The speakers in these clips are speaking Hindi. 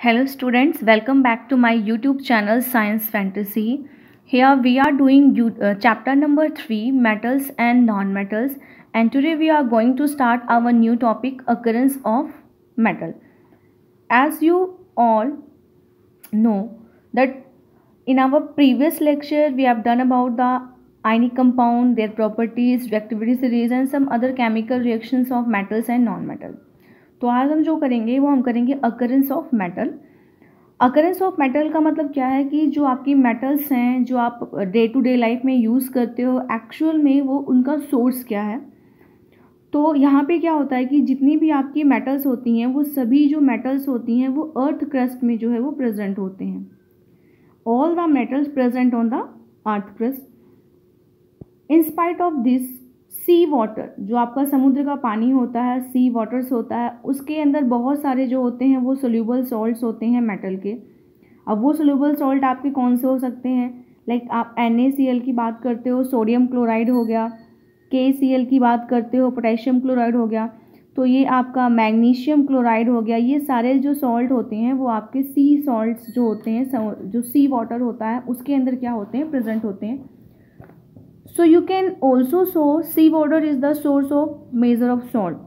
Hello students, welcome back to my YouTube channel Science Fantasy. Here we are doing chapter number 3, metals and non-metals, and today we are going to start our new topic, occurrence of metal. As you all know that in our previous lecture we have done about the ionic compound, their properties, reactivity series and some other chemical reactions of metals and non-metal. तो आज हम जो करेंगे वो हम करेंगे occurrence of metal. Occurrence of metal का मतलब क्या है कि जो आपकी मेटल्स हैं जो आप डे टू डे लाइफ में यूज़ करते हो एक्चुअल में वो उनका सोर्स क्या है। तो यहाँ पे क्या होता है कि जितनी भी आपकी मेटल्स होती हैं वो सभी जो मेटल्स होती हैं वो अर्थ क्रस्ट में जो है वो प्रेजेंट होते हैं। All the metals present on the earth crust. In spite of this sea water, जो आपका समुद्र का पानी होता है, सी वाटर्स होता है, उसके अंदर बहुत सारे जो होते हैं वो सोल्यूबल सॉल्ट्स होते हैं मेटल के। अब वो सोल्यूबल सॉल्ट आपके कौन से हो सकते हैं, लाइक आप NaCl की बात करते हो, सोडियम क्लोराइड हो गया, KCl की बात करते हो, पोटेशियम क्लोराइड हो गया, तो ये आपका मैग्नीशियम क्लोराइड हो गया। ये सारे जो सॉल्ट होते हैं वो आपके सी सॉल्ट्स जो होते हैं, जो सी वाटर होता है उसके अंदर क्या होते हैं, प्रेजेंट होते हैं। So you can also show sea water is the source of measure of salt.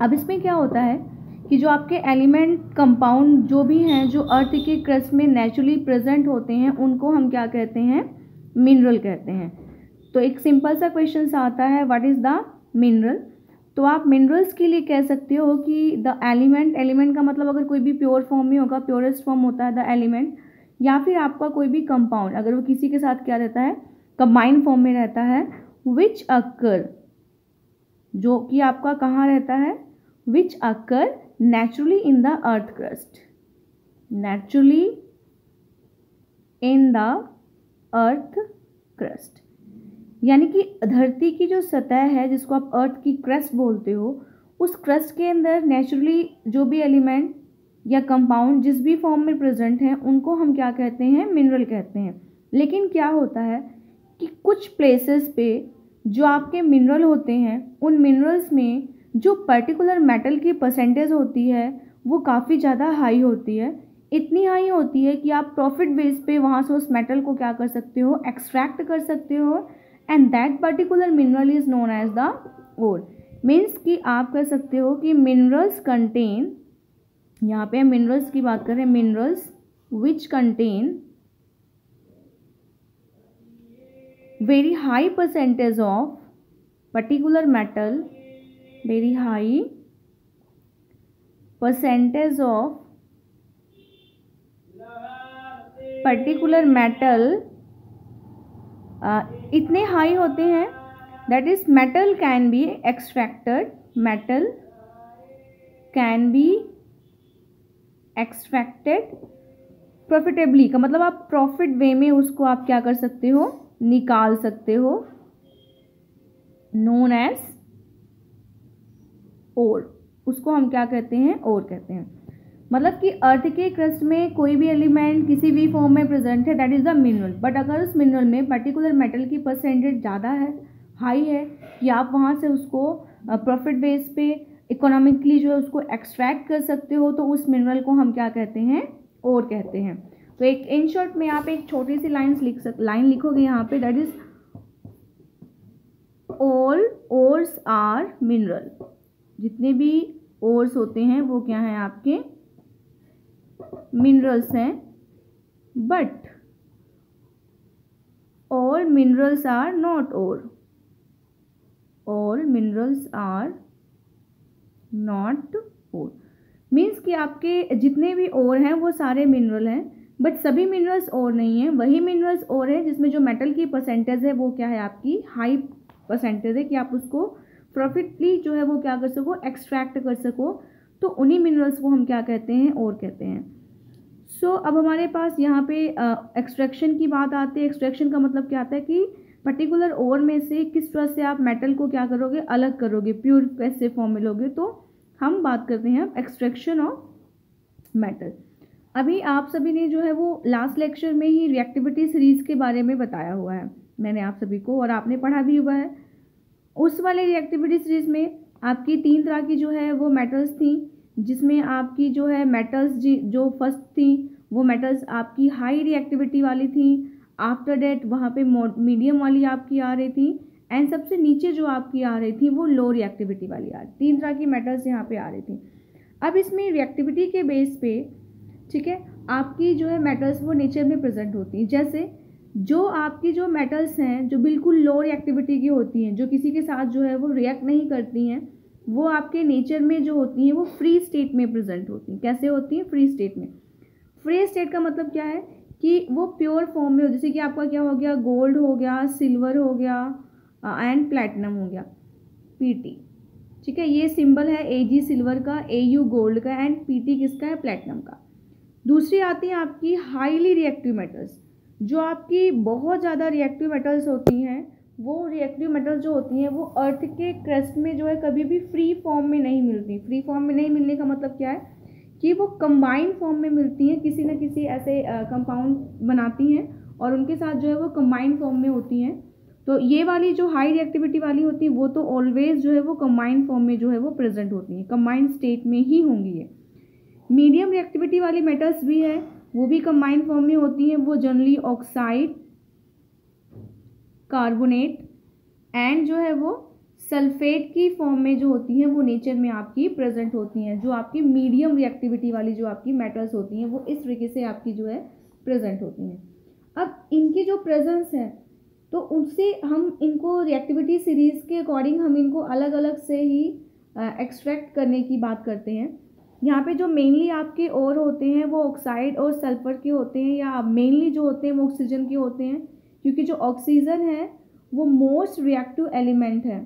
अब इसमें क्या होता है कि जो आपके एलिमेंट कंपाउंड जो भी हैं जो अर्थ के क्रस्ट में नेचुरली प्रेजेंट होते हैं उनको हम क्या कहते हैं, मिनरल कहते हैं। तो एक सिंपल सा क्वेश्चन आता है, व्हाट इज़ द मिनरल। तो आप मिनरल्स के लिए कह सकते हो कि द एलिमेंट का मतलब अगर कोई भी प्योर फॉर्म में होगा, प्योरेस्ट फॉर्म होता है द एलिमेंट, या फिर आपका कोई भी कंपाउंड अगर वो किसी के साथ क्या रहता है, कंबाइंड फॉर्म में रहता है, विच अकर, जो कि आपका कहाँ रहता है, which occur naturally in the earth crust, naturally in the earth crust, यानी कि धरती की जो सतह है जिसको आप अर्थ की क्रस्ट बोलते हो, उस क्रस्ट के अंदर नेचुरली जो भी एलिमेंट या कंपाउंड जिस भी फॉर्म में प्रेजेंट हैं उनको हम क्या कहते हैं, मिनरल कहते हैं। लेकिन क्या होता है कि कुछ प्लेसेस पे जो आपके मिनरल होते हैं उन मिनरल्स में जो पर्टिकुलर मेटल की परसेंटेज होती है वो काफ़ी ज़्यादा हाई होती है। इतनी हाई होती है कि आप प्रॉफिट बेस पे वहाँ से उस मेटल को क्या कर सकते हो, एक्सट्रैक्ट कर सकते हो, and that particular mineral is known as the ore. Means कि आप कह सकते हो कि मिनरल्स कंटेन, यहाँ पे मिनरल्स की बात करें, minerals which contain very high percentage of particular metal, very high percentage of particular metal, इतने हाई होते हैं that is metal can be extracted, metal can be extracted profitably, का मतलब आप प्रॉफिट वे में उसको आप क्या कर सकते हो, निकाल सकते हो, नोन एज ओर। उसको हम क्या कहते हैं, ओर कहते हैं। मतलब कि अर्थ के क्रस्ट में कोई भी एलिमेंट किसी भी फॉर्म में प्रेजेंट है, that is the mineral. But अगर उस मिनरल में पर्टिकुलर मेटल की परसेंटेज ज़्यादा है, हाई है, कि आप वहाँ से उसको प्रॉफिट बेस पे इकोनॉमिकली जो है उसको एक्सट्रैक्ट कर सकते हो, तो उस मिनरल को हम क्या कहते हैं, ओर कहते हैं। तो एक इन शॉर्ट में आप एक छोटी सी लाइन लिखोगे यहाँ पे, that is all ores are mineral. जितने भी ओर्स होते हैं वो क्या हैं, आपके मिनरल्स हैं। But all minerals are not ore, all minerals are not ore. Means कि आपके जितने भी ओर हैं वो सारे मिनरल हैं, बट सभी मिनरल्स और नहीं है। वही मिनरल्स और है जिसमें जो मेटल की परसेंटेज है वो क्या है, आपकी हाई परसेंटेज है, कि आप उसको प्रॉफिटली जो है वो क्या कर सको, एक्सट्रैक्ट कर सको। तो उन्हीं मिनरल्स को हम क्या कहते हैं, और कहते हैं। सो अब हमारे पास यहाँ पे एक्सट्रैक्शन की बात आती है। एक्सट्रैक्शन का मतलब क्या आता है कि पर्टिकुलर ओर में से किस तरह से आप मेटल को क्या करोगे, अलग करोगे, प्योर कैसे फॉर्म में लोगे। तो हम बात करते हैं एक्सट्रैक्शन ऑफ मेटल। अभी आप सभी ने जो है वो लास्ट लेक्चर में ही रिएक्टिविटी सीरीज के बारे में बताया हुआ है मैंने आप सभी को, और आपने पढ़ा भी हुआ है। उस वाले रिएक्टिविटी सीरीज में आपकी 3 तरह की जो है वो मेटल्स थी, जिसमें आपकी जो है मेटल्स जो फर्स्ट थी वो मेटल्स आपकी हाई रिएक्टिविटी वाली थी। आफ्टर डेट वहाँ पे मीडियम वाली आपकी आ रही थी, एंड सबसे नीचे जो आपकी आ रही थी वो लो रिएक्टिविटी वाली आ रही। 3 तरह की मेटल्स यहाँ पे आ रही थी। अब इसमें रिएक्टिविटी के बेस पे, ठीक है, आपकी जो है मेटल्स वो नेचर में प्रेजेंट होती हैं। जैसे जो आपकी जो मेटल्स हैं जो बिल्कुल लो रिएक्टिविटी की होती हैं, जो किसी के साथ जो है वो रिएक्ट नहीं करती हैं, वो आपके नेचर में जो होती हैं वो फ्री स्टेट में प्रेजेंट होती हैं। कैसे होती हैं? फ्री स्टेट में। फ्री स्टेट का मतलब क्या है कि वो प्योर फॉर्म में हो, जैसे कि आपका क्या हो गया, गोल्ड हो गया, सिल्वर हो गया एंड प्लैटिनम हो गया, पीटी। ठीक है, ये सिंबल है एजी सिल्वर का, एयू गोल्ड का एंड पीटी किसका है? प्लैटिनम का। दूसरी आती है आपकी हाईली रिएक्टिव मेटल्स। जो आपकी बहुत ज़्यादा रिएक्टिव मेटल्स होती हैं, वो रिएक्टिव मेटल्स जो होती हैं वो अर्थ के क्रस्ट में जो है कभी भी फ्री फॉर्म में नहीं मिलती। फ्री फॉर्म में नहीं मिलने का मतलब क्या है कि वो कंबाइंड फॉर्म में मिलती हैं, किसी न किसी ऐसे कंपाउंड बनाती हैं और उनके साथ जो है वो कंबाइंड फॉर्म में होती हैं। तो ये वाली जो हाई रिएक्टिविटी वाली होती है वो तो ऑलवेज जो है वो कंबाइंड फॉर्म में जो है वो प्रेजेंट होती हैं, कंबाइंड स्टेट में ही होंगी ये। मीडियम रिएक्टिविटी वाली मेटल्स भी है, वो भी कंबाइंड फॉर्म में होती हैं। वो जनरली ऑक्साइड, कार्बोनेट एंड जो है वो सल्फेट की फॉर्म में जो होती हैं वो नेचर में आपकी प्रेजेंट होती हैं। जो आपकी मीडियम रिएक्टिविटी वाली जो आपकी मेटल्स होती हैं वो इस तरीके से आपकी जो है प्रेजेंट होती हैं। अब इनकी जो प्रेजेंस है तो उनसे हम इनको रिएक्टिविटी सीरीज के अकॉर्डिंग हम इनको अलग अलग से ही एक्सट्रैक्ट करने की बात करते हैं। यहाँ पे जो मेनली आपके और होते हैं वो ऑक्साइड और सल्फर के होते हैं, या मेनली जो होते हैं वो ऑक्सीजन के होते हैं, क्योंकि जो ऑक्सीजन है वो मोस्ट रिएक्टिव एलिमेंट है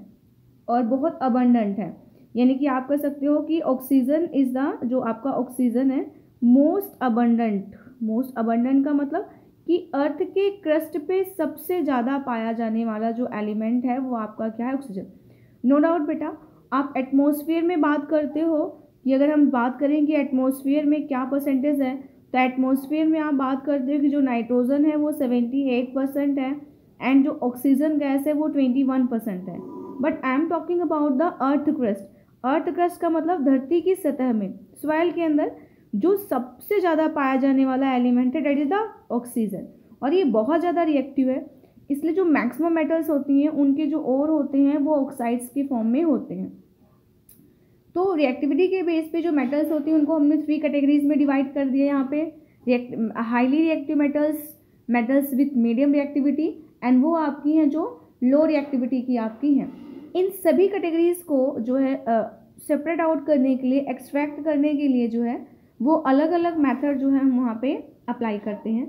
और बहुत अबंडेंट है। यानी कि आप कह सकते हो कि ऑक्सीजन इज द, जो आपका ऑक्सीजन है मोस्ट अबंडेंट। मोस्ट अबंडेंट का मतलब कि अर्थ के क्रस्ट पे सबसे ज़्यादा पाया जाने वाला जो एलिमेंट है वो आपका क्या है? ऑक्सीजन। नो डाउट बेटा, आप एटमॉस्फेयर में बात करते हो कि अगर हम बात करें कि एटमॉस्फेयर में क्या परसेंटेज है, तो एटमॉस्फेयर में आप बात करते हो कि जो नाइट्रोजन है वो 78% है एंड जो ऑक्सीजन गैस है वो 21% है। But I am talking about the earth crust. Earth crust का मतलब धरती की सतह में, सॉइल के अंदर जो सबसे ज़्यादा पाया जाने वाला एलिमेंट है डेट इज़ द ऑक्सीजन, और ये बहुत ज़्यादा रिएक्टिव है। इसलिए जो मैक्सिमम मेटल्स होती हैं उनके जो और होते हैं वो ऑक्साइड्स के फॉर्म में होते हैं। तो रिएक्टिविटी के बेस पे जो मेटल्स होती हैं उनको हमने 3 कैटेगरीज में डिवाइड कर दिया यहाँ पे। Highly reactive metals, metals with medium reactivity and वो आपकी हैं जो लो रिएक्टिविटी की आपकी हैं। इन सभी कैटेगरीज को जो है सेपरेट आउट करने के लिए, एक्सट्रैक्ट करने के लिए जो है वो अलग अलग मेथड जो है हम वहाँ पे अप्लाई करते हैं।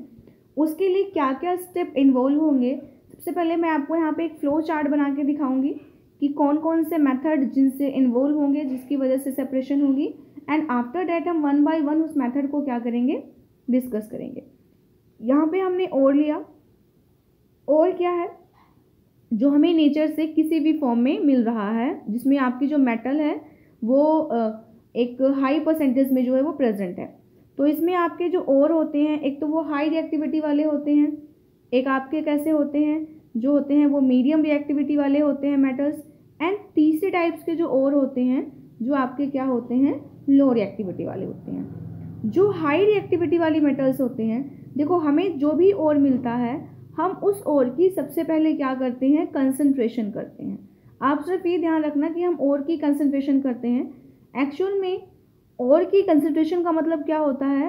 उसके लिए क्या क्या स्टेप इन्वॉल्व होंगे, सबसे पहले मैं आपको यहाँ पे एक फ्लो चार्ट बना के दिखाऊंगी कि कौन कौन से मेथड जिनसे इन्वॉल्व होंगे, जिसकी वजह से सेपरेशन होगी, एंड आफ्टर डैट हम 1 बाय 1 उस मेथड को क्या करेंगे? डिस्कस करेंगे। यहाँ पे हमने ओर लिया। ओर क्या है? जो हमें नेचर से किसी भी फॉर्म में मिल रहा है, जिसमें आपकी जो मेटल है वो एक हाई परसेंटेज में जो है वो प्रेजेंट है। तो इसमें आपके जो ओर होते हैं, एक तो वो हाई रिएक्टिविटी वाले होते हैं, एक आपके कैसे होते हैं, जो होते हैं वो मीडियम रिएक्टिविटी वाले होते हैं मेटल्स, एंड तीसरे टाइप्स के जो ओर होते हैं जो आपके क्या होते हैं? लो रिएक्टिविटी वाले होते हैं। जो हाई रिएक्टिविटी वाली मेटल्स होते हैं, देखो हमें जो भी ओर मिलता है हम उस ओर की सबसे पहले क्या करते हैं? कंसंट्रेशन करते हैं। आप सिर्फ ये ध्यान रखना कि हम ओर की कंसंट्रेशन करते हैं। एक्चुअल में ओर की कंसंट्रेशन का मतलब क्या होता है?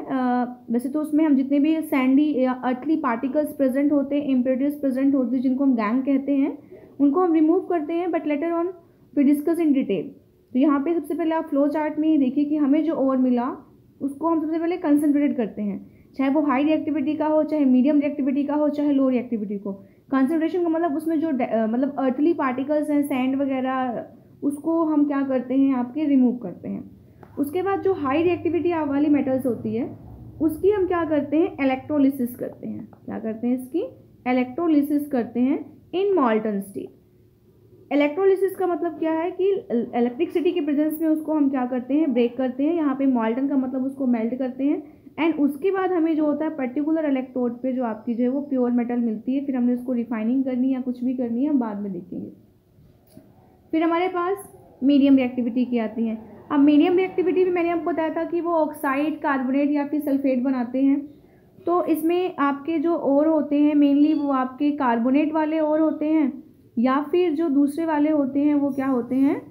वैसे तो उसमें हम जितने भी सैंडी या अर्थली पार्टिकल्स प्रेजेंट होते हैं, इम्प्योरिटीज प्रेजेंट होती है, जिनको हम गैंग कहते हैं, उनको हम रिमूव करते हैं, but later on we discuss in detail. तो यहाँ पे सबसे पहले आप फ्लो चार्ट में ही देखिए कि हमें जो ओर मिला उसको हम सबसे पहले कंसंट्रेट करते हैं, चाहे वो हाई रिएक्टिविटी का हो, चाहे मीडियम रिएक्टिविटी का हो, चाहे लो रिएक्टिविटी को। कंसंट्रेशन का मतलब उसमें जो मतलब अर्थली पार्टिकल्स हैं, सैंड वगैरह, उसको हम क्या करते हैं? आपके रिमूव करते हैं। उसके बाद जो हाई रिएक्टिविटी वाली मेटल्स होती है उसकी हम क्या करते हैं? इलेक्ट्रोलिसिस करते हैं। क्या करते हैं? इसकी इलेक्ट्रोलिसिस करते हैं इन मॉल्टन स्टेट। इलेक्ट्रोलिसिस का मतलब क्या है कि इलेक्ट्रिसिटी की प्रेजेंस में उसको हम क्या करते हैं? ब्रेक करते हैं। यहाँ पे मॉल्टन का मतलब उसको मेल्ट करते हैं, एंड उसके बाद हमें जो होता है पर्टिकुलर इलेक्ट्रोड पे जो आपकी जो है वो प्योर मेटल मिलती है। फिर हमने उसको रिफाइनिंग करनी या कुछ भी करनी है हम बाद में देखेंगे। फिर हमारे पास मीडियम रिएक्टिविटी की आती हैं। अब मीडियम रिएक्टिविटी भी मैंने आपको बताया था कि वो ऑक्साइड, कार्बोनेट या फिर सल्फेट बनाते हैं। तो इसमें आपके जो ओर होते हैं मेनली वो आपके कार्बोनेट वाले ओर होते हैं, या फिर जो दूसरे वाले होते हैं वो क्या होते हैं,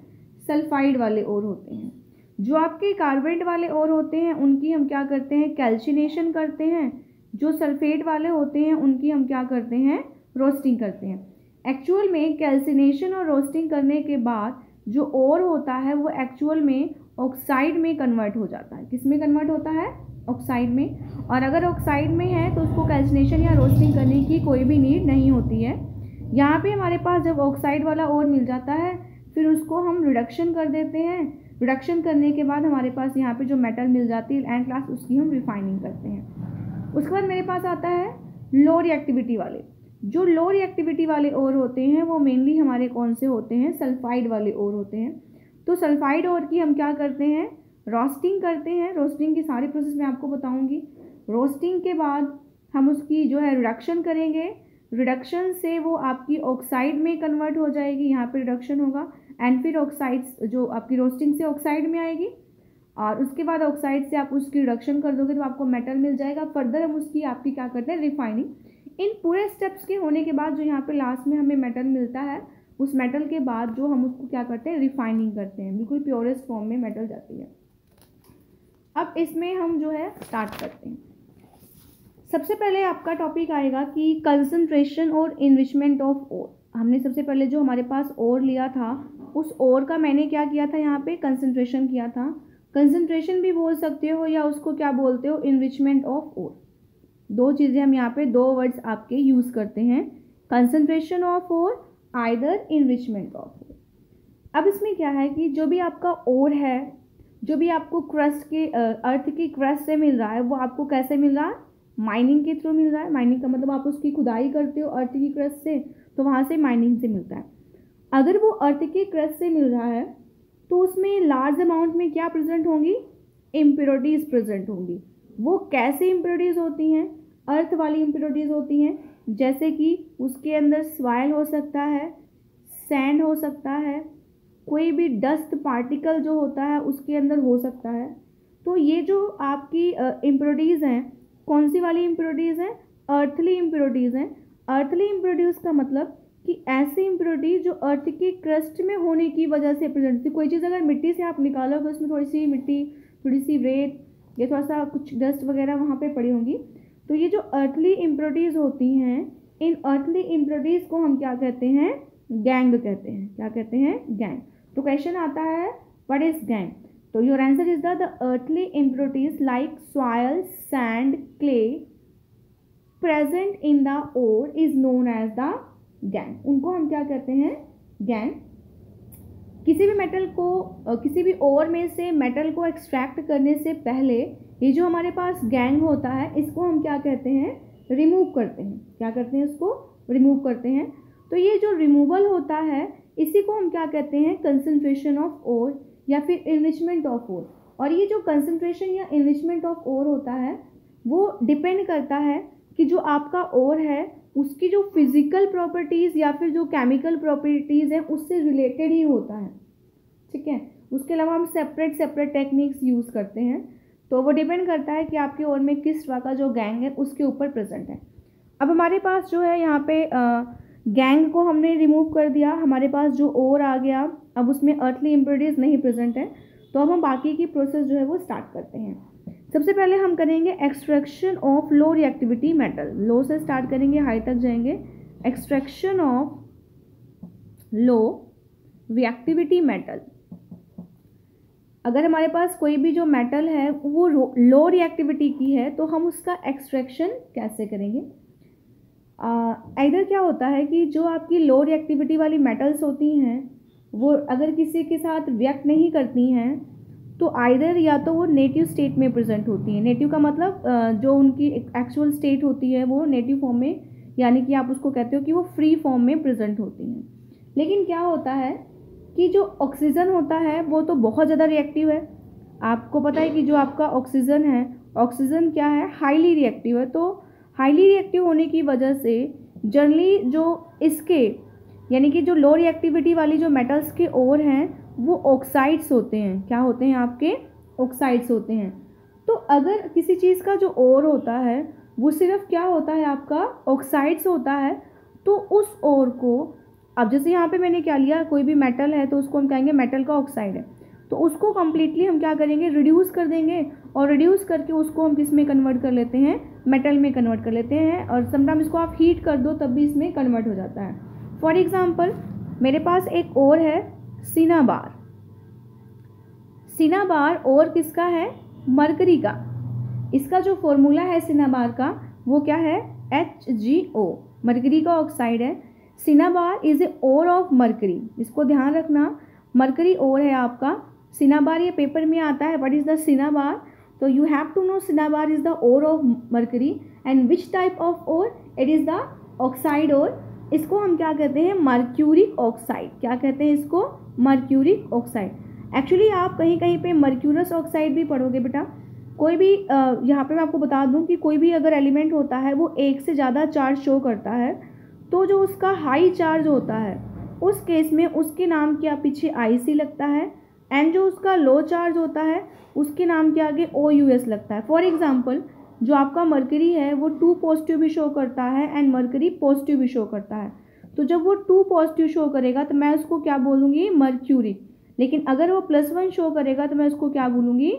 सल्फाइड वाले ओर होते हैं। जो आपके कार्बोनेट वाले ओर होते हैं उनकी हम क्या करते हैं, कैल्सिनेशन करते हैं। जो सल्फेट वाले होते हैं उनकी हम क्या करते हैं, रोस्टिंग करते हैं। एक्चुअल में कैल्सिनेशन और रोस्टिंग करने के बाद जो ओर होता है वो एक्चुअल में ऑक्साइड में कन्वर्ट हो जाता है। किस में कन्वर्ट होता है, ऑक्साइड में। और अगर ऑक्साइड में है तो उसको कैल्सिनेशन या रोस्टिंग करने की कोई भी नीड नहीं होती है। यहाँ पे हमारे पास जब ऑक्साइड वाला ओर मिल जाता है फिर उसको हम रिडक्शन कर देते हैं। रिडक्शन करने के बाद हमारे पास यहाँ पे जो मेटल मिल जाती है एंड क्लास, उसकी हम रिफाइनिंग करते हैं। उसके बाद मेरे पास आता है लो रिएक्टिविटी वाले। जो लो रिएक्टिविटी वाले ओर होते हैं वो मेनली हमारे कौन से होते हैं, सल्फाइड वाले ओर होते हैं। तो सल्फाइड ओर की हम क्या करते हैं, रोस्टिंग करते हैं। रोस्टिंग की सारी प्रोसेस मैं आपको बताऊंगी। रोस्टिंग के बाद हम उसकी जो है रिडक्शन करेंगे। रिडक्शन से वो आपकी ऑक्साइड में कन्वर्ट हो जाएगी, यहाँ पे रिडक्शन होगा एंड फिर ऑक्साइड जो आपकी रोस्टिंग से ऑक्साइड में आएगी और उसके बाद ऑक्साइड से आप उसकी रिडक्शन कर दोगे तो आपको मेटल मिल जाएगा। फर्दर हम उसकी आपकी क्या करते हैं, रिफाइनिंग। इन पूरे स्टेप्स के होने के बाद जो यहाँ पे लास्ट में हमें मेटल मिलता है, उस मेटल के बाद जो हम उसको क्या करते हैं, रिफाइनिंग करते हैं। बिल्कुल प्योरेस्ट फॉर्म में मेटल जाती है। अब इसमें हम जो है स्टार्ट करते हैं। सबसे पहले आपका टॉपिक आएगा कि कंसंट्रेशन और इनरिचमेंट ऑफ ओर। हमने सबसे पहले जो हमारे पास ओर लिया था उस ओर का मैंने क्या किया था, यहाँ पे कंसंट्रेशन किया था। कंसंट्रेशन भी बोल सकते हो या उसको क्या बोलते हो, इनरिचमेंट ऑफ ओर। दो चीज़ें हम यहाँ पे, दो वर्ड्स आपके यूज़ करते हैं, concentration of ore, either enrichment of ore. अब इसमें क्या है कि जो भी आपका ओर है, जो भी आपको क्रस्ट के अर्थ की क्रस्ट से मिल रहा है वो आपको कैसे मिल रहा है, माइनिंग के थ्रू मिल रहा है। माइनिंग का मतलब आप उसकी खुदाई करते हो अर्थ की क्रस्ट से, तो वहाँ से माइनिंग से मिलता है। अगर वो अर्थ की क्रस्ट से मिल रहा है तो उसमें लार्ज अमाउंट में क्या प्रेजेंट होंगी, इम्प्योरिटीज़ प्रेजेंट होंगी। वो कैसे इम्प्योरिटीज़ होती हैं, अर्थ वाली इम्प्योरिटीज़ होती हैं, जैसे कि उसके अंदर सॉइल हो सकता है, सैंड हो सकता है, कोई भी डस्ट पार्टिकल जो होता है उसके अंदर हो सकता है। तो ये जो आपकी इम्प्योरिटीज़ हैं, कौन सी वाली इम्प्योरिटीज़ हैं, अर्थली इम्प्योरिटीज़ हैं। अर्थली इम्प्योरिटीज़ का मतलब कि ऐसी इम्प्योरिटीज़ जो अर्थ की क्रस्ट में होने की वजह से प्रेजेंट थी। कोई चीज़ अगर मिट्टी से आप निकालोगे उसमें थोड़ी सी मिट्टी, थोड़ी सी रेत या थोड़ा सा कुछ डस्ट वगैरह वहाँ पे पड़ी होंगी। तो ये जो अर्थली इम्प्योरिटीज़ होती हैं, इन अर्थली इम्प्योरिटीज़ को हम क्या कहते हैं, गैंग कहते हैं। क्या कहते हैं, गैंग। तो क्वेश्चन आता है व्हाट इज गैंग। तो your answer is the earthly impurities like soil, sand, clay present in the ore is known as the gangue. उनको हम क्या कहते हैं, गैंग। किसी भी मेटल को, किसी भी ओर में से मेटल को एक्सट्रैक्ट करने से पहले ये जो हमारे पास गैंग होता है इसको हम क्या कहते हैं, रिमूव करते हैं। क्या करते हैं, इसको रिमूव करते हैं। तो ये जो रिमूवल होता है इसी को हम क्या कहते हैं, कंसंट्रेशन ऑफ ओर या फिर इनरिचमेंट ऑफ ओर। और ये जो कंसंट्रेशन या इनरिचमेंट ऑफ ओर होता है वो डिपेंड करता है कि जो आपका ओर है उसकी जो फिजिकल प्रॉपर्टीज़ या फिर जो केमिकल प्रॉपर्टीज़ हैं उससे रिलेटेड ही होता है। ठीक है, उसके अलावा हम सेपरेट टेक्निक्स यूज़ करते हैं। तो वो डिपेंड करता है कि आपके ओर में किस तरह का जो गैंग है उसके ऊपर प्रेजेंट है। अब हमारे पास जो है यहाँ पे गैंग को हमने रिमूव कर दिया, हमारे पास जो ओर आ गया, अब उसमें अर्थली इम्प्योरिटीज नहीं प्रेजेंट है। तो अब हम बाकी की प्रोसेस जो है वो स्टार्ट करते हैं। सबसे पहले हम करेंगे extraction of low reactivity metal. Low से स्टार्ट करेंगे, हाई तक जाएंगे। Extraction of low reactivity metal. अगर हमारे पास कोई भी जो मेटल है वो लो रिएक्टिविटी की है तो हम उसका एक्सट्रैक्शन कैसे करेंगे। इधर क्या होता है कि जो आपकी लो रिएक्टिविटी वाली मेटल्स होती हैं वो अगर किसी के साथ रिएक्ट नहीं करती हैं तो आइदर या तो वो नेटिव स्टेट में प्रेजेंट होती हैं। नेटिव का मतलब जो उनकी एक्चुअल स्टेट होती है वो नेटिव फॉर्म में, यानी कि आप उसको कहते हो कि वो फ्री फॉर्म में प्रेजेंट होती हैं। लेकिन क्या होता है कि जो ऑक्सीजन होता है वो तो बहुत ज़्यादा रिएक्टिव है। आपको पता है कि जो आपका ऑक्सीजन है, ऑक्सीजन क्या है, हाईली रिएक्टिव है। तो हाईली रिएक्टिव होने की वजह से जनरली जो इसके यानी कि जो लो रिएक्टिविटी वाली जो मेटल्स के ओर हैं वो ऑक्साइड्स होते हैं। क्या होते हैं आपके? ऑक्साइड्स होते हैं। तो अगर किसी चीज़ का जो ओर होता है वो सिर्फ क्या होता है आपका? ऑक्साइड्स होता है, तो उस ओर को, अब जैसे यहाँ पे मैंने क्या लिया, कोई भी मेटल है तो उसको हम कहेंगे मेटल का ऑक्साइड है, तो उसको कम्प्लीटली हम क्या करेंगे? रिड्यूस कर देंगे, और रिड्यूस करके उसको हम किस में कन्वर्ट कर लेते हैं? मेटल में कन्वर्ट कर लेते हैं। और समटाइम इसको आप हीट कर दो तब भी इसमें कन्वर्ट हो जाता है। फॉर एग्जाम्पल मेरे पास एक और है सिनाबार। सिनाबार और किसका है? मरकरी का। इसका जो फॉर्मूला है सिनाबार का वो क्या है? HgO, मरकरी का ऑक्साइड है। Cinnabar is a ore of mercury, इसको ध्यान रखना, मरकरी ओर है आपका। सिनाबार ये पेपर में आता है, व्हाट इज द सिनाबार? तो you have to know cinnabar is the ore of mercury and which type of ore? It is the oxide ore. इसको हम क्या कहते हैं? Mercuric oxide. क्या कहते हैं इसको? Mercuric oxide. एक्चुअली आप कहीं कहीं पे मर्क्यूरस ऑक्साइड भी पढ़ोगे बेटा। कोई भी यहाँ पे मैं आपको बता दूँ कि कोई भी अगर एलिमेंट होता है वो एक से ज़्यादा चार्ज शो करता है, तो जो उसका हाई चार्ज होता है उस केस में उसके नाम के पीछे IC लगता है, एंड जो उसका लो चार्ज होता है उसके नाम के आगे OUS लगता है। फॉर एग्जांपल जो आपका मरकरी है वो 2 पॉजिटिव भी शो करता है एंड मरकरी पॉजिटिव भी शो करता है। तो जब वो 2 पॉजिटिव शो करेगा तो मैं उसको क्या बोलूँगी? मर्क्यूरिक। लेकिन अगर वो +1 शो करेगा तो मैं उसको क्या बोलूँगी?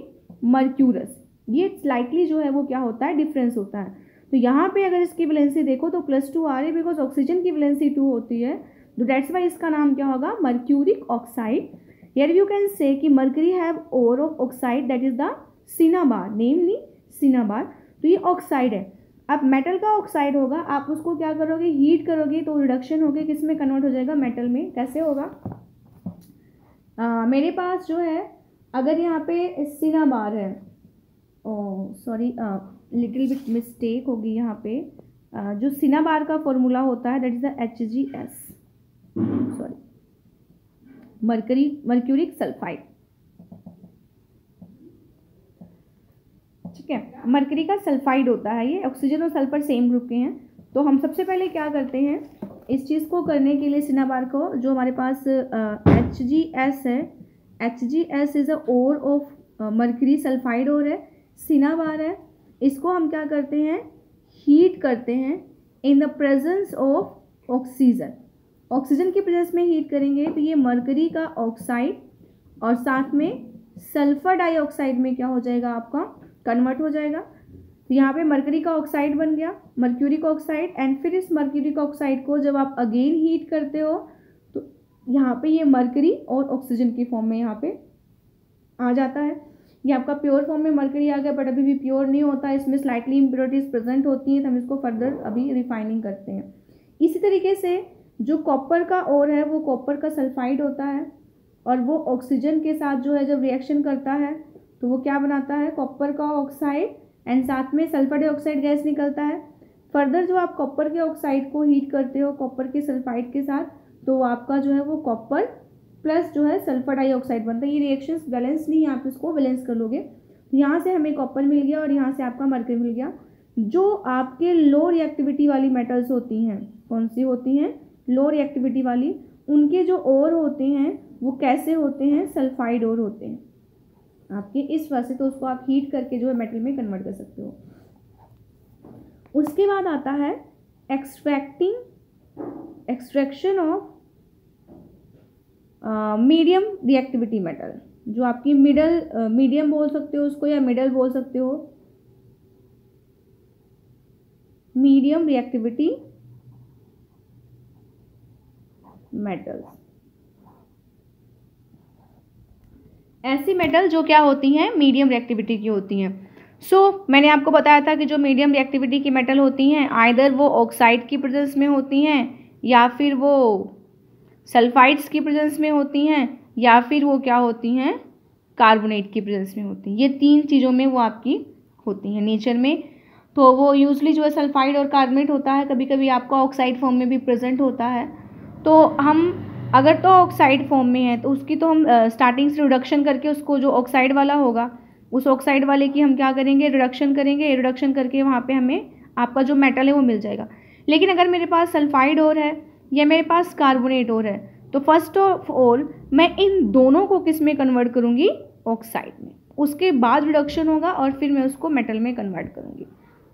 मर्क्यूरस। ये स्लाइटली जो है वो क्या होता है? डिफरेंस होता है। तो यहाँ पे अगर इसकी वैलेंसी देखो तो +2 आ रही है, बिकॉज ऑक्सीजन की वैलेंसी 2 होती है, तो दैट्स वाई इसका नाम क्या होगा? Mercuric oxide. Here you can say कि mercury have ore of oxide that is the cinnabar, namely cinnabar. तो ये ऑक्साइड है। अब मेटल का ऑक्साइड होगा, आप उसको क्या करोगे? हीट करोगे तो रिडक्शन होगी, किस में कन्वर्ट हो जाएगा? मेटल में। कैसे होगा? मेरे पास जो है अगर यहाँ पे सिनाबार है, सॉरी लिटिल बिट मिस्टेक होगी यहाँ पे, जो सिनाबार का फॉर्मूला होता है that is the HgS, sorry mercuric sulphide. ठीक है, मरकरी का सल्फाइड होता है ये। ऑक्सीजन और सल्फर सेम ग्रुप के हैं। तो हम सबसे पहले क्या करते हैं, इस चीज़ को करने के लिए सिनाबार को, जो हमारे पास HgS है, HgS is a ore of mercury sulphide ore है, सिनाबार है। इसको हम क्या करते हैं? हीट करते हैं इन the presence of oxygen. Oxygen की प्रेजेंस में हीट करेंगे तो ये मरकरी का ऑक्साइड और साथ में सल्फर डाइऑक्साइड में क्या हो जाएगा? आपका कन्वर्ट हो जाएगा। तो यहाँ पे मरकरी का ऑक्साइड बन गया, मर्क्यूरिक ऑक्साइड। एंड फिर इस मर्क्यूरिक ऑक्साइड को जब आप अगेन हीट करते हो तो यहाँ पे ये मरकरी और ऑक्सीजन की फॉर्म में यहाँ पे आ जाता है। ये आपका प्योर फॉर्म में मरकरी आ गया, बट अभी भी प्योर नहीं होता, इसमें स्लाइटली इम्प्योरिटीज प्रेजेंट होती हैं, तो हम इसको फर्दर अभी रिफाइनिंग करते हैं। इसी तरीके से जो कॉपर का ओर है वो कॉपर का सल्फाइड होता है, और वो ऑक्सीजन के साथ जो है जब रिएक्शन करता है तो वो क्या बनाता है? कॉपर का ऑक्साइड, एंड साथ में सल्फर डाइऑक्साइड गैस निकलता है। फर्दर जो आप कॉपर के ऑक्साइड को हीट करते हो कॉपर के सल्फाइड के साथ, तो आपका जो है वो कॉपर प्लस जो है सल्फर डाइऑक्साइड बनता है। ये रिएक्शंस बैलेंस नहीं है, आप इसको बैलेंस कर लोगे। यहाँ से हमें कॉपर मिल गया और यहाँ से आपका मरकरी मिल गया। जो आपके लो रिएक्टिविटी वाली मेटल्स होती हैं, कौन सी होती हैं? लो रिएक्टिविटी वाली, उनके जो ओर होते हैं वो कैसे होते हैं? सल्फाइड ओर होते हैं आपके, इस वजह से। तो उसको आप हीट करके जो है मेटल में कन्वर्ट कर सकते हो। उसके बाद आता है extraction of medium reactivity metal, जो आपकी मीडियम बोल सकते हो उसको, या मिडल बोल सकते हो, मीडियम रिएक्टिविटी मेटल्स। ऐसी मेटल जो क्या होती हैं? मीडियम रिएक्टिविटी की होती हैं। मैंने आपको बताया था कि जो मीडियम रिएक्टिविटी की मेटल होती हैं आइदर वो ऑक्साइड की प्रेजेंस में होती हैं, या फिर वो सल्फाइड्स की प्रेजेंस में होती हैं, या फिर वो क्या होती हैं? कार्बोनेट की प्रेजेंस में होती हैं। ये 3 चीज़ों में वो आपकी होती हैं नेचर में। तो वो यूजली जो है सल्फाइड और कार्बोनेट होता है, कभी कभी आपका ऑक्साइड फॉर्म में भी प्रेजेंट होता है। तो हम अगर तो ऑक्साइड फॉर्म में है तो उसकी तो हम स्टार्टिंग से रिडक्शन करके उसको, जो ऑक्साइड वाला होगा उस ऑक्साइड वाले की हम क्या करेंगे? रिडक्शन करेंगे। रिडक्शन करके वहाँ पे हमें आपका जो मेटल है वो मिल जाएगा। लेकिन अगर मेरे पास सल्फाइड और है या मेरे पास कार्बोनेट और है, तो फर्स्ट ऑफ ऑल मैं इन दोनों को किस में कन्वर्ट करूँगी, ऑक्साइड में। उसके बाद रिडक्शन होगा और फिर मैं उसको मेटल में कन्वर्ट करूँगी।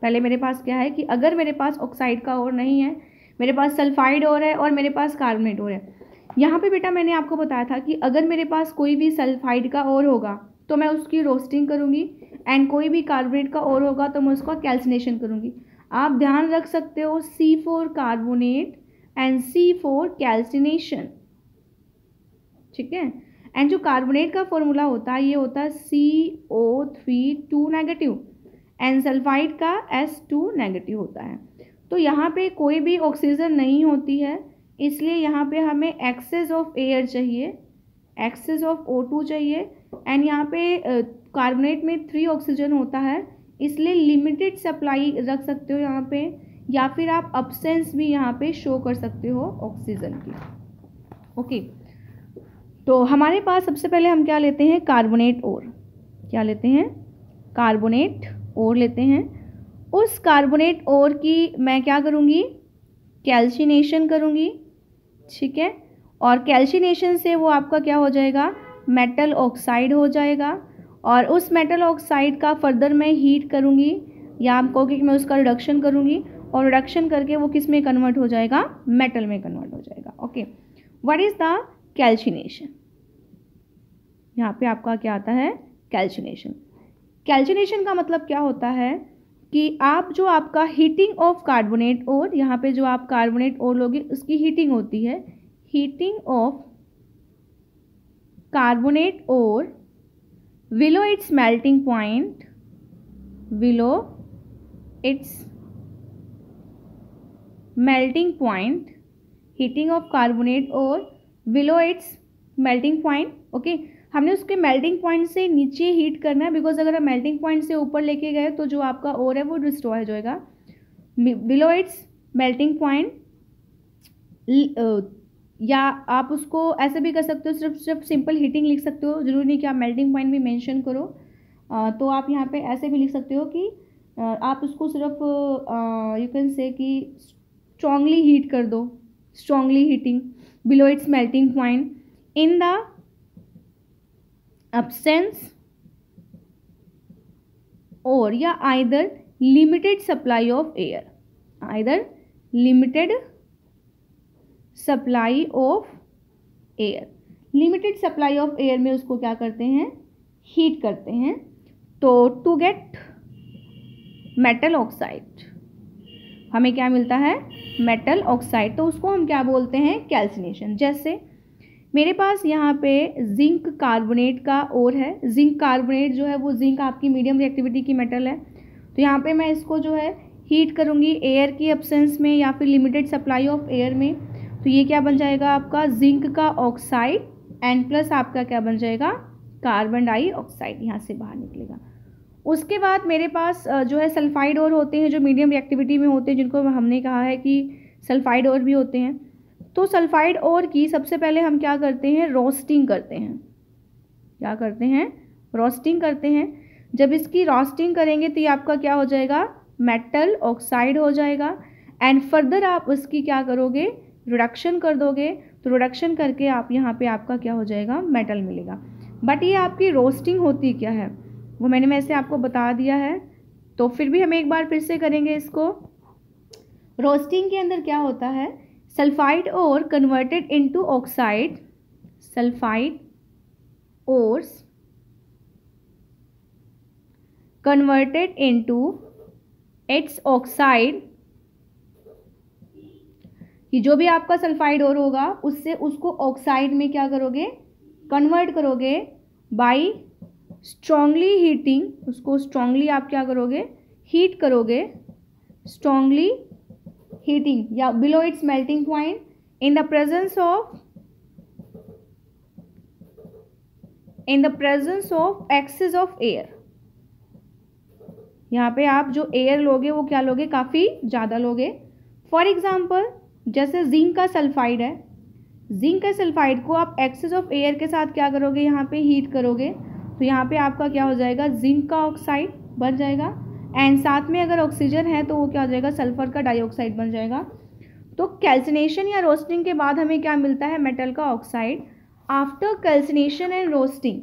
पहले मेरे पास क्या है कि अगर मेरे पास ऑक्साइड का ओर नहीं है, मेरे पास सल्फाइड ओर है और मेरे पास कार्बोनेट ओर है। यहाँ पे बेटा मैंने आपको बताया था कि अगर मेरे पास कोई भी सल्फाइड का ओर होगा तो मैं उसकी रोस्टिंग करूँगी, एंड कोई भी कार्बोनेट का ओर होगा तो मैं उसका कैल्सिनेशन करूँगी। आप ध्यान रख सकते हो C4 carbonate and C4 calcination, ठीक है। एंड जो कार्बोनेट का फॉर्मूला होता है ये होता है CO3 नेगेटिव एंड सल्फाइड का S2 नेगेटिव होता है। तो यहाँ पे कोई भी ऑक्सीजन नहीं होती है, इसलिए यहाँ पे हमें एक्सेस ऑफ एयर चाहिए, एक्सेस ऑफ O2 चाहिए। एंड यहाँ पे कार्बोनेट में 3 ऑक्सीजन होता है, इसलिए लिमिटेड सप्लाई रख सकते हो यहाँ पे, या फिर आप अब्सेंस भी यहाँ पे शो कर सकते हो ऑक्सीजन की। ओके, तो हमारे पास सबसे पहले हम क्या लेते हैं, कार्बोनेट ओर। क्या लेते हैं, कार्बोनेट ओर लेते हैं। उस कार्बोनेट ओर की मैं क्या करूँगी, कैल्सिनेशन करूँगी, ठीक है। और कैल्सिनेशन से वो आपका क्या हो जाएगा, मेटल ऑक्साइड हो जाएगा। और उस मेटल ऑक्साइड का फर्दर मैं हीट करूँगी, या आप कहोगे कि मैं उसका रिडक्शन करूँगी, और रिडक्शन करके वो किस में कन्वर्ट हो जाएगा, मेटल में कन्वर्ट हो जाएगा। Okay, what is the calcination. यहाँ पे आपका क्या आता है, कैल्सिनेशन। कैल्सिनेशन का मतलब क्या होता है कि आप जो आपका हीटिंग ऑफ कार्बोनेट और, यहाँ पे जो आप कार्बोनेट और लोगे उसकी हीटिंग होती है, हीटिंग ऑफ कार्बोनेट और below its melting point, below its melting point, heating of carbonate और below its melting point। Okay, हमने उसके मेल्टिंग पॉइंट से नीचे हीट करना है, बिकॉज अगर हम मेल्टिंग पॉइंट से ऊपर लेके गए तो जो आपका ओर है वो डिस्ट्रॉय हो जाएगा। बिलो इट्स मेल्टिंग पॉइंट, या आप उसको ऐसे भी कर सकते हो, सिर्फ सिंपल हीटिंग लिख सकते हो, जरूरी नहीं कि आप मेल्टिंग पॉइंट भी मेंशन करो। तो आप यहाँ पे ऐसे भी लिख सकते हो कि आप उसको सिर्फ यू कैन से कि स्ट्रांगली हीट कर दो, strongly heating below its melting point in the absence or या either limited supply of air, either limited supply of air, limited supply of air में उसको क्या करते हैं, हीट करते हैं। तो टू गेट मेटल ऑक्साइड हमें क्या मिलता है, मेटल ऑक्साइड। तो उसको हम क्या बोलते हैं, कैल्सिनेशन। जैसे मेरे पास यहाँ पे जिंक कार्बोनेट का ओर है, जिंक कार्बोनेट जो है वो जिंक आपकी मीडियम रिएक्टिविटी की मेटल है। तो यहाँ पे मैं इसको जो है हीट करूँगी एयर की एब्सेंस में या फिर लिमिटेड सप्लाई ऑफ एयर में। तो ये क्या बन जाएगा आपका, जिंक का ऑक्साइड एंड प्लस आपका क्या बन जाएगा, कार्बन डाइऑक्साइड यहाँ से बाहर निकलेगा। उसके बाद मेरे पास जो है सल्फाइड ओर होते हैं, जो मीडियम रिएक्टिविटी में होते हैं, जिनको हमने कहा है कि सल्फाइड ओर भी होते हैं। तो सल्फाइड ओर की सबसे पहले हम क्या करते हैं, रोस्टिंग करते हैं। क्या करते हैं, रोस्टिंग करते हैं। जब इसकी रोस्टिंग करेंगे तो ये आपका क्या हो जाएगा, मेटल ऑक्साइड हो जाएगा। एंड फर्दर आप उसकी क्या करोगे, रिडक्शन कर दोगे। तो रिडक्शन करके आप यहाँ पे आपका क्या हो जाएगा, मेटल मिलेगा। बट ये आपकी रोस्टिंग होती क्या है वो मैंने वैसे आपको बता दिया है, तो फिर भी हम एक बार फिर से करेंगे इसको। रोस्टिंग के अंदर क्या होता है, sulphide ore converted into oxide, sulphide ores converted into its oxide, कि जो भी आपका सल्फाइड ओर होगा उससे उसको ऑक्साइड में क्या करोगे, कन्वर्ट करोगे बाय स्ट्रांगली हीटिंग। उसको स्ट्रांगली आप क्या करोगे, हीट करोगे, स्ट्रांगली हीटिंग या below its melting point in the presence of excess of air. यहाँ पे आप जो एयर लोगे वो क्या लोगे, काफ़ी ज़्यादा लोगे। फॉर एग्जाम्पल जैसे जिंक का सल्फाइड है, जिंक के सल्फाइड को आप एक्सेस ऑफ एयर के साथ क्या करोगे, यहाँ पे हीट करोगे। तो यहाँ पे आपका क्या हो जाएगा, जिंक का ऑक्साइड बन जाएगा। एंड साथ में अगर ऑक्सीजन है तो वो क्या हो जाएगा, सल्फर का डाइऑक्साइड बन जाएगा। तो कैल्सिनेशन या रोस्टिंग के बाद हमें क्या मिलता है, मेटल का oxide. After calcination and roasting,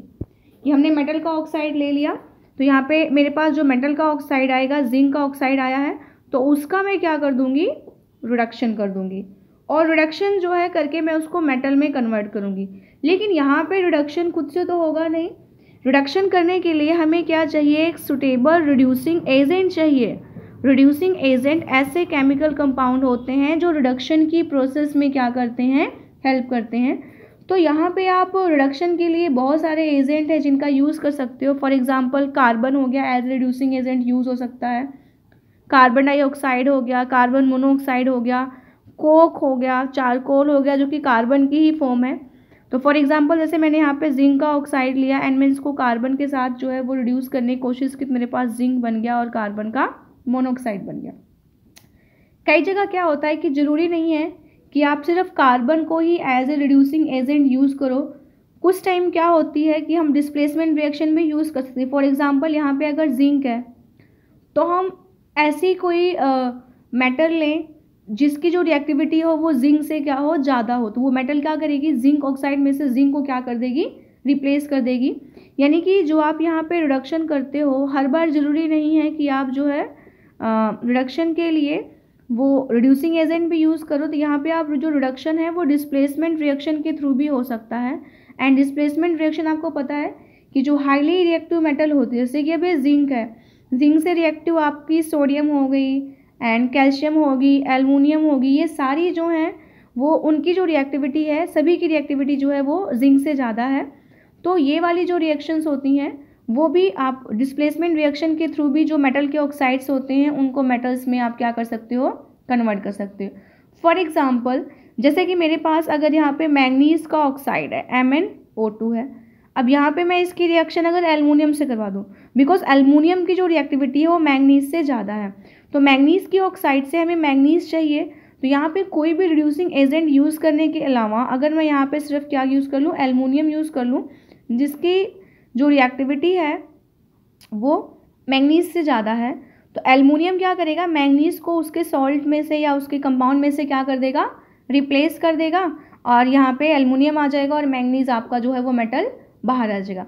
ये हमने मेटल का ऑक्साइड ले लिया, तो यहाँ पे मेरे पास जो मेटल का ऑक्साइड आएगा, जिंक का ऑक्साइड आया है, तो उसका मैं क्या कर दूंगी, रिडक्शन कर दूंगी, और रिडक्शन जो है करके मैं उसको मेटल में कन्वर्ट करूंगी। लेकिन यहाँ पे रिडक्शन खुद से तो होगा नहीं, रिडक्शन करने के लिए हमें क्या चाहिए, एक सुटेबल रिड्यूसिंग एजेंट चाहिए। रिड्यूसिंग एजेंट ऐसे केमिकल कंपाउंड होते हैं जो रिडक्शन की प्रोसेस में क्या करते हैं, हेल्प करते हैं। तो यहाँ पे आप रिडक्शन के लिए बहुत सारे एजेंट हैं जिनका यूज़ कर सकते हो। फॉर एग्जांपल कार्बन हो गया, एज रिड्यूसिंग एजेंट यूज़ हो सकता है। कार्बन डाइऑक्साइड हो गया, कार्बन मोनोऑक्साइड हो गया, कोक हो गया, चारकोल हो गया, जो कि कार्बन की ही फॉर्म है। तो फॉर एग्जांपल जैसे मैंने यहाँ पे जिंक का ऑक्साइड लिया एंड मैं इसको कार्बन के साथ जो है वो रिड्यूस करने की कोशिश की, मेरे पास जिंक बन गया और कार्बन का मोनोऑक्साइड बन गया। कई जगह क्या होता है कि ज़रूरी नहीं है कि आप सिर्फ कार्बन को ही as a reducing agent use करो। कुछ टाइम क्या होती है कि हम डिस्प्लेसमेंट रिएक्शन में यूज़ कर सकते हैं। फॉर एग्जांपल यहाँ पे अगर जिंक है तो हम ऐसी कोई मेटल लें जिसकी जो रिएक्टिविटी हो वो जिंक से क्या हो, ज़्यादा हो, तो वो मेटल क्या करेगी, जिंक ऑक्साइड में से जिंक को क्या कर देगी, रिप्लेस कर देगी। यानी कि जो आप यहाँ पे रिडक्शन करते हो, हर बार ज़रूरी नहीं है कि आप जो है रिडक्शन के लिए वो रिड्यूसिंग एजेंट भी यूज़ करो। तो यहाँ पे आप जो रिडक्शन है वो डिस्प्लेसमेंट रिएक्शन के थ्रू भी हो सकता है। एंड डिस्प्लेसमेंट रिएक्शन आपको पता है कि जो हाईली रिएक्टिव मेटल होती है, जैसे कि अभी जिंक है, जिंक से रिएक्टिव आपकी सोडियम हो गई एंड कैल्शियम होगी, एल्युमिनियम होगी, ये सारी जो हैं वो उनकी जो रिएक्टिविटी है, सभी की रिएक्टिविटी जो है वो जिंक से ज़्यादा है। तो ये वाली जो रिएक्शंस होती हैं वो भी आप डिस्प्लेसमेंट रिएक्शन के थ्रू भी जो मेटल के ऑक्साइड्स होते हैं उनको मेटल्स में आप क्या कर सकते हो, कन्वर्ट कर सकते हो। फॉर एग्जांपल जैसे कि मेरे पास अगर यहाँ पे मैंगनीज का ऑक्साइड है, MnO2 है, अब यहाँ पे मैं इसकी रिएक्शन अगर एल्युमिनियम से करवा दूँ, बिकॉज एल्युमिनियम की जो रिएक्टिविटी है वो मैंगनीज से ज़्यादा है, तो मैंगनीज की ऑक्साइड से हमें मैंगनीज चाहिए। तो यहाँ पे कोई भी रिड्यूसिंग एजेंट यूज़ करने के अलावा अगर मैं यहाँ पे सिर्फ क्या यूज़ कर लूँ, एल्युमिनियम यूज़ कर लूँ, जिसकी जो रिएक्टिविटी है वो मैंगनीज से ज़्यादा है, तो एल्युमिनियम क्या करेगा, मैंगनीज को उसके सॉल्ट में से या उसके कंपाउंड में से क्या कर देगा, रिप्लेस कर देगा, और यहाँ पे एल्युमिनियम आ जाएगा और मैंगनीज आपका जो है वो मेटल बाहर आ जाएगा।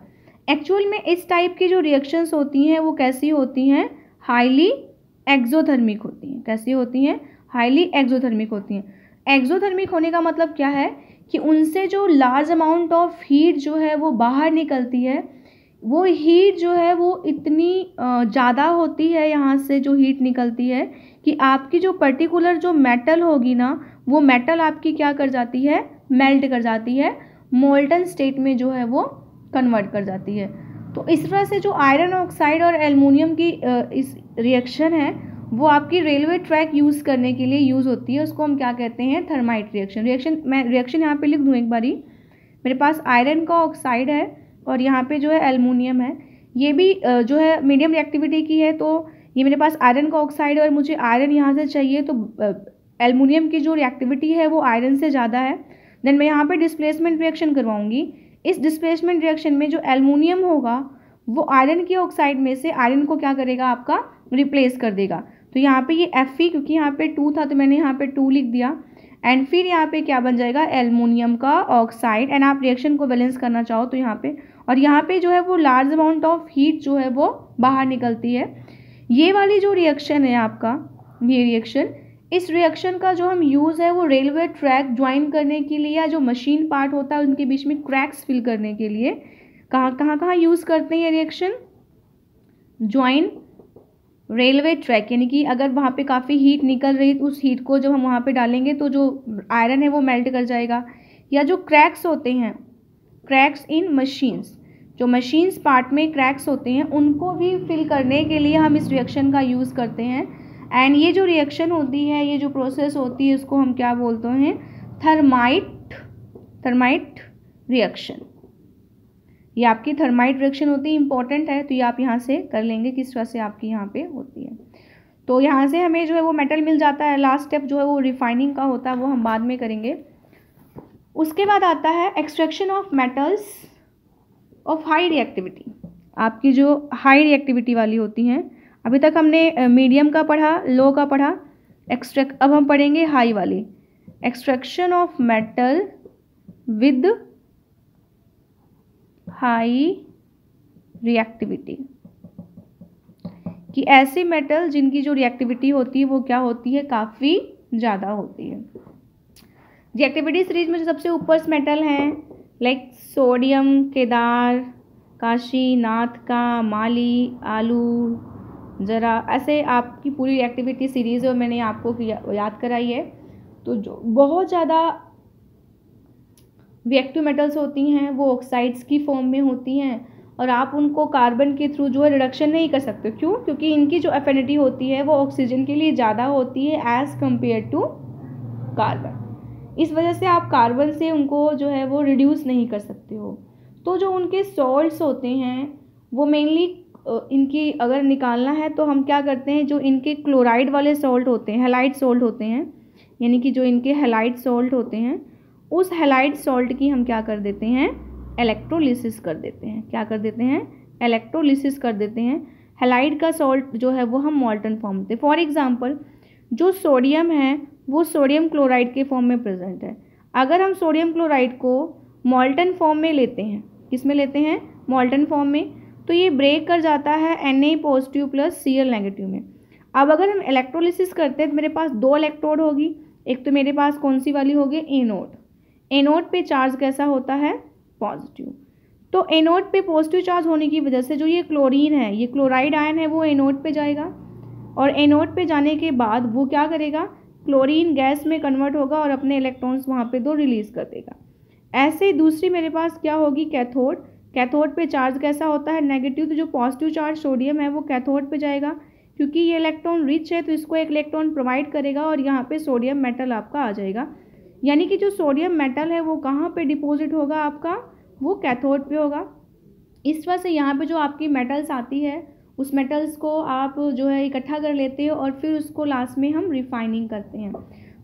एक्चुअल में इस टाइप की जो रिएक्शंस होती हैं वो कैसी होती हैं, हाईली एक्सोथर्मिक होती हैं। कैसी होती हैं, हाईली एक्सोथर्मिक होती हैं। एक्सोथर्मिक होने का मतलब क्या है कि उनसे जो लार्ज अमाउंट ऑफ हीट जो है वो बाहर निकलती है, वो हीट जो है वो इतनी ज़्यादा होती है यहाँ से जो हीट निकलती है कि आपकी जो पर्टिकुलर जो मेटल होगी ना, वो मेटल आपकी क्या कर जाती है, मेल्ट कर जाती है, मोल्टन स्टेट में जो है वो कन्वर्ट कर जाती है। तो इस तरह से जो आयरन ऑक्साइड और एल्युमिनियम की इस रिएक्शन है वो आपकी रेलवे ट्रैक यूज़ करने के लिए यूज़ होती है। उसको हम क्या कहते हैं, थर्माइट रिएक्शन। मैं रिएक्शन यहाँ पे लिख दूँ एक बारी। मेरे पास आयरन का ऑक्साइड है और यहाँ पे जो है एल्युमिनियम है, ये भी जो है मीडियम रिएक्टिविटी की है, तो ये मेरे पास आयरन का ऑक्साइड है और मुझे आयरन यहाँ से चाहिए, तो एल्युमिनियम की जो रिएक्टिविटी है वो आयरन से ज़्यादा है। देन मैं यहाँ पे डिस्प्लेसमेंट रिएक्शन करवाऊँगी। इस डिस्प्लेसमेंट रिएक्शन में जो एल्युमिनियम होगा वो आयरन के ऑक्साइड में से आयरन को क्या करेगा, आपका रिप्लेस कर देगा। तो यहाँ पे ये Fe, क्योंकि यहाँ पे 2 था तो मैंने यहाँ पे 2 लिख दिया, एंड फिर यहाँ पे क्या बन जाएगा, एल्युमिनियम का ऑक्साइड। एंड आप रिएक्शन को बैलेंस करना चाहो तो यहाँ पे, और यहाँ पे जो है वो लार्ज अमाउंट ऑफ हीट जो है वो बाहर निकलती है। ये वाली जो रिएक्शन है आपका, ये रिएक्शन, इस रिएक्शन का जो हम यूज़ है वो रेलवे ट्रैक ज्वाइन करने के लिए, या जो मशीन पार्ट होता है उनके बीच में क्रैक्स फिल करने के लिए कहाँ यूज़ करते हैं ये रिएक्शन, ज्वाइन रेलवे ट्रैक। यानी कि अगर वहाँ पे काफ़ी हीट निकल रही तो उस हीट को जब हम वहाँ पे डालेंगे तो जो आयरन है वो मेल्ट कर जाएगा। या जो क्रैक्स होते हैं, क्रैक्स इन मशीन्स, जो मशीन्स पार्ट में क्रैक्स होते हैं उनको भी फिल करने के लिए हम इस रिएक्शन का यूज़ करते हैं। एंड ये जो रिएक्शन होती है, ये जो प्रोसेस होती है, इसको हम क्या बोलते हैं, थर्माइट रिएक्शन। ये आपकी थर्माइट रिएक्शन होती है, इंपॉर्टेंट है, तो ये आप यहाँ से कर लेंगे किस तरह से आपकी यहाँ पे होती है। तो यहाँ से हमें जो है वो मेटल मिल जाता है। लास्ट स्टेप जो है वो रिफाइनिंग का होता है, वो हम बाद में करेंगे। उसके बाद आता है extraction of metals of high reactivity. आपकी जो हाई रिएक्टिविटी वाली होती हैं, अभी तक हमने मीडियम का पढ़ा, लो का पढ़ा, अब हम पढ़ेंगे हाई वाली। Extraction of metal with high reactivity, कि ऐसे मेटल जिनकी जो रिएक्टिविटी होती है वो क्या होती है, काफ़ी ज़्यादा होती है। रिएक्टिविटी सीरीज में जो सबसे ऊपर मेटल हैं लाइक सोडियम, केदार, काशी, नाथ का, माली, आलू, ज़रा, ऐसे आपकी पूरी रिएक्टिविटी सीरीज़ है और मैंने आपको याद कराई है। तो जो बहुत ज़्यादा रिएक्टिव मेटल्स होती हैं वो ऑक्साइड्स की फॉर्म में होती हैं और आप उनको कार्बन के थ्रू जो है रिडक्शन नहीं कर सकते। क्यों? क्योंकि इनकी जो एफिनिटी होती है वो ऑक्सीजन के लिए ज़्यादा होती है एज़ कम्पेयर टू कार्बन। इस वजह से आप कार्बन से उनको जो है वो रिड्यूस नहीं कर सकते हो। तो जो उनके सॉल्ट्स होते हैं वो मेनली इनकी अगर निकालना है तो हम क्या करते हैं, जो इनके क्लोराइड वाले सॉल्ट होते हैं, हैलाइड सॉल्ट होते हैं, यानी कि जो इनके हैलाइड सॉल्ट होते हैं उस हैलाइड सॉल्ट की हम क्या कर देते हैं, इलेक्ट्रोलिसिस कर देते हैं। क्या कर देते हैं? इलेक्ट्रोलिसिस कर देते हैं। हैलाइड का सॉल्ट जो है वो हम मॉल्टन फॉर्म में, फॉर एग्जांपल जो सोडियम है वो सोडियम क्लोराइड के फॉर्म में प्रेजेंट है। अगर हम सोडियम क्लोराइड को मॉल्टन फॉर्म में लेते हैं, किस में लेते हैं? मॉल्टन फॉर्म में, तो ये ब्रेक कर जाता है Na positive plus Cl negative में। अब अगर हम इलेक्ट्रोलिसिस करते हैं तो मेरे पास दो इलेक्ट्रोड होगी, एक तो मेरे पास कौन सी वाली होगी, एनोड। एनोड पे चार्ज कैसा होता है? पॉजिटिव। तो एनोड पे पॉजिटिव चार्ज होने की वजह से जो ये क्लोरीन है, ये क्लोराइड आयन है, वो एनोड पे जाएगा और एनोड पे जाने के बाद वो क्या करेगा, क्लोरीन गैस में कन्वर्ट होगा और अपने इलेक्ट्रॉन्स वहाँ पे दो रिलीज कर देगा। ऐसे दूसरी मेरे पास क्या होगी, कैथोड। कैथोड पे चार्ज कैसा होता है? नेगेटिव। तो जो पॉजिटिव चार्ज सोडियम है वो कैथोड पे जाएगा, क्योंकि ये इलेक्ट्रॉन रिच है तो इसको एक इलेक्ट्रॉन प्रोवाइड करेगा और यहाँ पे सोडियम मेटल आपका आ जाएगा। यानी कि जो सोडियम मेटल है वो कहाँ पे डिपॉजिट होगा आपका, वो कैथोड पे होगा। इस वजह से यहाँ पे जो आपकी मेटल्स आती है उस मेटल्स को आप जो है इकट्ठा कर लेते हो और फिर उसको लास्ट में हम रिफाइनिंग करते हैं।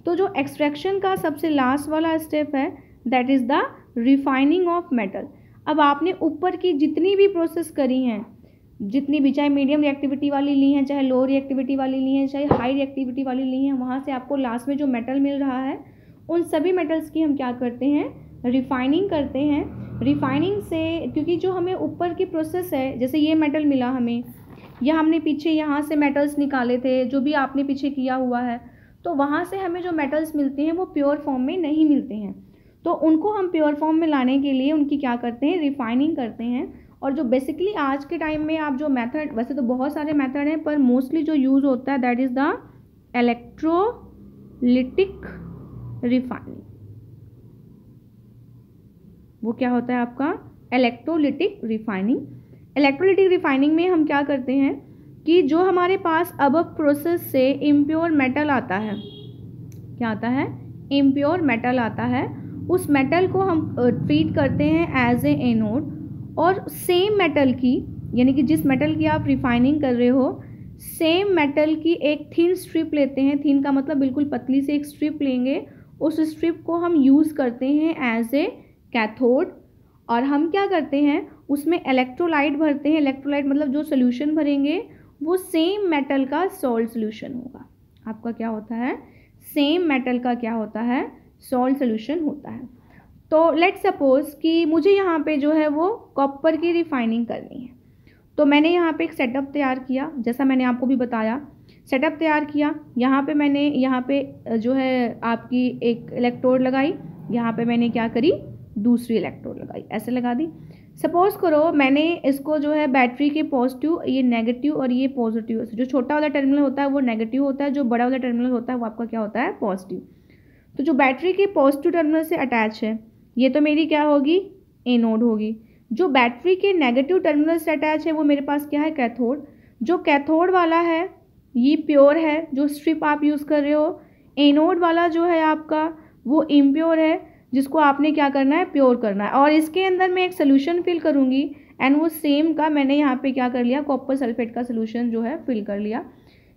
तो जो एक्सट्रैक्शन का सबसे लास्ट वाला स्टेप है that is the refining of metal. अब आपने ऊपर की जितनी भी प्रोसेस करी हैं, जितनी भी, चाहे मीडियम रिएक्टिविटी वाली ली हैं, चाहे लो रिएक्टिविटी वाली ली हैं, चाहे हाई रिएक्टिविटी वाली ली हैं, वहाँ से आपको लास्ट में जो मेटल मिल रहा है उन सभी मेटल्स की हम क्या करते हैं, रिफाइनिंग करते हैं। रिफाइनिंग से, क्योंकि जो हमें ऊपर की प्रोसेस है, जैसे ये मेटल मिला हमें, या हमने पीछे यहाँ से मेटल्स निकाले थे, जो भी आपने पीछे किया हुआ है, तो वहाँ से हमें जो मेटल्स मिलते हैं वो प्योर फॉर्म में नहीं मिलते हैं। तो उनको हम प्योर फॉर्म में लाने के लिए उनकी क्या करते हैं, रिफाइनिंग करते हैं। और जो बेसिकली आज के टाइम में आप जो मेथड, वैसे तो बहुत सारे मेथड हैं पर मोस्टली जो यूज़ होता है that is the electrolytic refining. वो क्या होता है आपका, इलेक्ट्रोलिटिक रिफाइनिंग। इलेक्ट्रोलिटिक रिफाइनिंग में हम क्या करते हैं कि जो हमारे पास अब प्रोसेस से इम्प्योर मेटल आता है, क्या आता है, इम्प्योर मेटल आता है, उस मेटल को हम ट्रीट करते हैं एज ए एनोड। और सेम मेटल की, यानी कि जिस मेटल की आप रिफाइनिंग कर रहे हो, सेम मेटल की एक थिन स्ट्रिप लेते हैं। थिन का मतलब बिल्कुल पतली से एक स्ट्रिप लेंगे, उस स्ट्रिप को हम यूज़ करते हैं एज ए कैथोड। और हम क्या करते हैं, उसमें इलेक्ट्रोलाइट भरते हैं। इलेक्ट्रोलाइट मतलब जो सोल्यूशन भरेंगे वो सेम मेटल का सॉल्ट सोल्यूशन होगा। आपका क्या होता है, सेम मेटल का क्या होता है, सॉल्ट सोल्यूशन होता है। तो लेट सपोज कि मुझे यहाँ पे जो है वो कॉपर की रिफाइनिंग करनी है, तो मैंने यहाँ पे एक सेटअप तैयार किया, जैसा मैंने आपको भी बताया, सेटअप तैयार किया। यहाँ पे मैंने यहाँ पे जो है आपकी एक इलेक्ट्रोड लगाई, यहाँ पे मैंने क्या करी, दूसरी इलेक्ट्रोड लगाई, ऐसे लगा दी। सपोज करो मैंने इसको जो है बैटरी के पॉजिटिव, ये नेगेटिव और ये पॉजिटिव, जो छोटा वाला टर्मिनल होता है वो नेगेटिव होता है, जो बड़ा वाला टर्मिनल होता है वो आपका क्या होता है, पॉजिटिव। तो जो बैटरी के पॉजिटिव टर्मिनल से अटैच है ये तो मेरी क्या होगी, एनोड होगी। जो बैटरी के नेगेटिव टर्मिनल से अटैच है वो मेरे पास क्या है, कैथोड। जो कैथोड वाला है ये प्योर है, जो स्ट्रिप आप यूज़ कर रहे हो। एनोड वाला जो है आपका वो इम्प्योर है, जिसको आपने क्या करना है, प्योर करना है। और इसके अंदर मैं एक सोल्यूशन फिल करूँगी एंड वो सेम का मैंने यहाँ पे क्या कर लिया, कॉपर सल्फेट का सोल्यूशन जो है फिल कर लिया।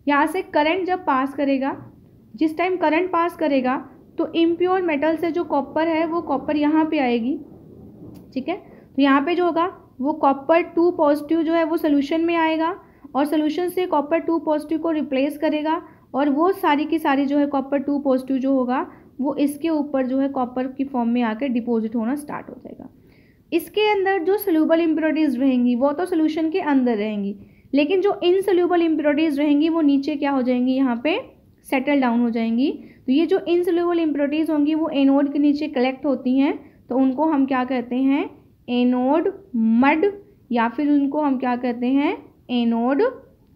यहाँ से करंट जब पास करेगा, जिस टाइम करंट पास करेगा तो इम्प्योर मेटल से जो कॉपर है वो कॉपर यहाँ पे आएगी, ठीक है। तो यहाँ पे जो होगा वो कॉपर 2 पॉजिटिव जो है वो सोल्यूशन में आएगा और सोल्यूशन से कॉपर 2 पॉजिटिव को रिप्लेस करेगा और वो सारी की सारी जो है कॉपर 2 पॉजिटिव जो होगा वो इसके ऊपर जो है कॉपर की फॉर्म में आकर डिपॉजिट होना स्टार्ट हो जाएगा। इसके अंदर जो सोल्यूबल इम्प्योरिटीज़ रहेंगी वो तो सोल्यूशन के अंदर रहेंगी, लेकिन जो इनसोल्यूबल इम्प्योरिटीज़ रहेंगी वो नीचे क्या हो जाएंगी, यहाँ पे सेटल डाउन हो जाएंगी। तो ये जो इनसोल्यूबल इम्प्योरिटीज़ होंगी वो एनोड के नीचे कलेक्ट होती हैं, तो उनको हम क्या कहते हैं, एनोड मड, या फिर उनको हम क्या कहते हैं, एनोड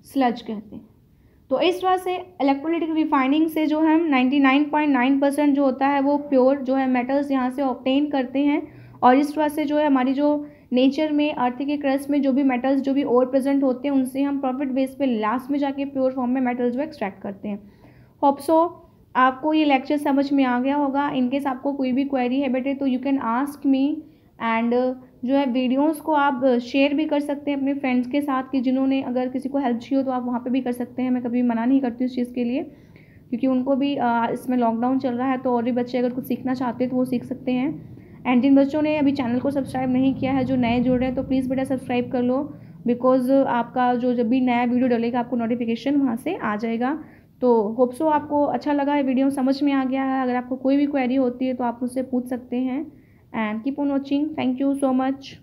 स्लज कहते हैं। तो इस तरह से इलेक्ट्रोलाइटिक रिफाइनिंग से जो हम 99.9% जो होता है वो प्योर जो है मेटल्स यहाँ से ऑब्टेन करते हैं, और इस तरह से जो है हमारी जो नेचर में अर्थ के क्रस्ट में जो भी मेटल्स जो भी और प्रेजेंट होते हैं उनसे हम प्रॉफिट बेस पे लास्ट में जाके प्योर फॉर्म में मेटल्स जो एक्सट्रैक्ट करते हैं। होप सो आपको ये लेक्चर समझ में आ गया होगा। इनकेस आपको कोई भी क्वेरी है बेटे तो you can ask me, and जो है वीडियोस को आप शेयर भी कर सकते हैं अपने फ्रेंड्स के साथ, कि जिन्होंने अगर किसी को हेल्प चाहिए हो तो आप वहाँ पे भी कर सकते हैं। मैं कभी मना नहीं करती उस चीज़ के लिए, क्योंकि उनको भी इसमें लॉकडाउन चल रहा है तो और भी बच्चे अगर कुछ सीखना चाहते हैं तो वो सीख सकते हैं। एंड जिन बच्चों ने अभी चैनल को सब्सक्राइब नहीं किया है, जो नए जुड़ रहे हैं, तो प्लीज़ बेटा सब्सक्राइब कर लो, बिकॉज आपका जो जब भी नया वीडियो डलेगा आपको नोटिफिकेशन वहाँ से आ जाएगा। तो होप सो आपको अच्छा लगा है, वीडियो समझ में आ गया है। अगर आपको कोई भी क्वेरी होती है तो आप मुझसे पूछ सकते हैं। And keep on watching. Thank you so much.